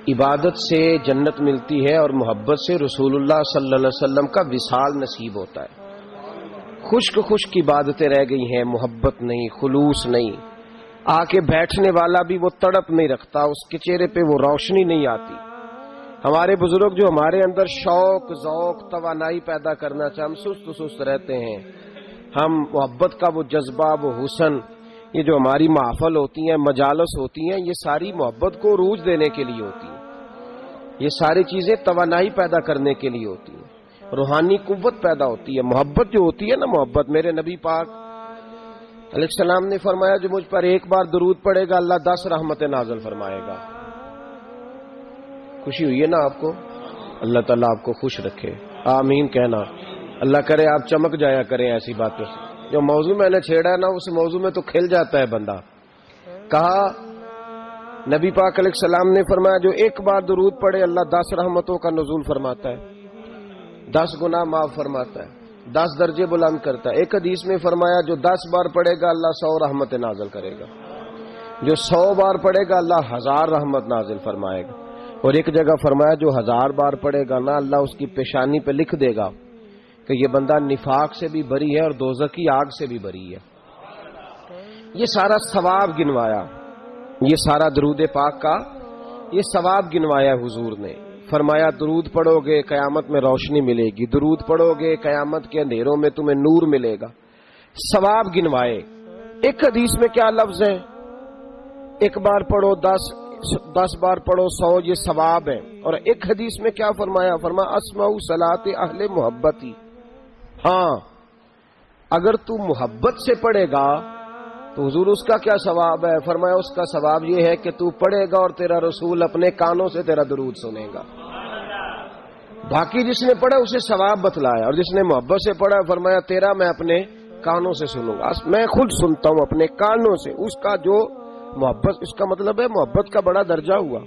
عبادت سے جنت ملتی ہے اور محبت سے رسول اللہ صلی اللہ علیہ وسلم کا وصال نصیب ہوتا ہے۔ خشک خشک عبادتیں رہ گئی ہیں، محبت نہیں، خلوص نہیں، آ کے بیٹھنے والا بھی وہ تڑپ نہیں رکھتا، اس کے چہرے پہ وہ روشنی نہیں آتی۔ ہمارے بزرگ جو ہمارے اندر شوق، ذوق، توانائی پیدا کرنا چاہتے، ہم سست رہتے ہیں، ہم محبت کا وہ جذبہ، وہ حسن، یہ جو ہماری محفل ہوتی ہیں، مجالس ہوتی ہیں، یہ ساری محبت کو عروج دینے کے لیے ہوتی ہیں، یہ ساری چیزیں توانائی پیدا کرنے کے لیے ہوتی ہیں، روحانی قوت پیدا ہوتی ہے۔ محبت جو ہوتی ہے نا، محبت، میرے نبی پاک علیہ السلام نے فرمایا جو مجھ پر ایک بار درود پڑے گا اللہ 10 رحمتیں نازل فرمائے گا۔ خوشی ہوئی ہے نا آپ کو؟ اللہ تعالیٰ آپ کو خوش رکھے، آمین کہنا۔ اللہ کرے آپ چمک جایا کریں ایسی باتوں سے۔ جو موضوع میں نے چھیڑا ہے نا، اس موضوع میں تو کھل جاتا ہے بندہ۔ کہا نبی پاک علیہ السلام نے فرمایا جو ایک بار درود پڑھے اللہ 10 رحمتوں کا نزول فرماتا ہے، 10 گناہ معاف فرماتا ہے، 10 درجے بلند کرتا ہے۔ ایک حدیث میں فرمایا جو 10 بار پڑھے گا اللہ 100 رحمت نازل کرے گا، جو 100 بار پڑھے گا اللہ 1000 رحمت نازل فرمائے گا، اور ایک جگہ فرمایا جو 1000 بار پڑھے گا نا اللہ اس کی پیشانی پہ لکھ دے گا کہ یہ بندہ نفاق سے بھی بری ہے اور دوزخ کی آگ سے بھی بری ہے۔ یہ سارا ثواب گنوایا، یہ سارا درود پاک کا یہ ثواب گنوایا حضور نے۔ فرمایا درود پڑھو گے قیامت میں روشنی ملے گی، درود پڑھو گے قیامت کے اندھیروں میں تمہیں نور ملے گا، ثواب گنوائے۔ ایک حدیث میں کیا لفظ ہے؟ ایک بار پڑھو 10 بار پڑھو 100، یہ ثواب ہے۔ اور ایک حدیث میں کیا فرمایا؟ فرمایا اسمع صلاۃ اہل محبتی، ہاں اگر تو محبت سے پڑھے گا تو حضور اس کا کیا ثواب ہے؟ فرمایا اس کا ثواب یہ ہے کہ تو پڑھے گا اور تیرا رسول اپنے کانوں سے تیرا درود سنے گا۔ باقی جس نے پڑھا اسے ثواب بتلایا، اور جس نے محبت سے پڑھا فرمایا تیرا میں اپنے کانوں سے سنوں گا، میں خود سنتا ہوں اپنے کانوں سے۔ اس کا جو محبت، اس کا مطلب ہے محبت کا بڑا درجہ ہوا۔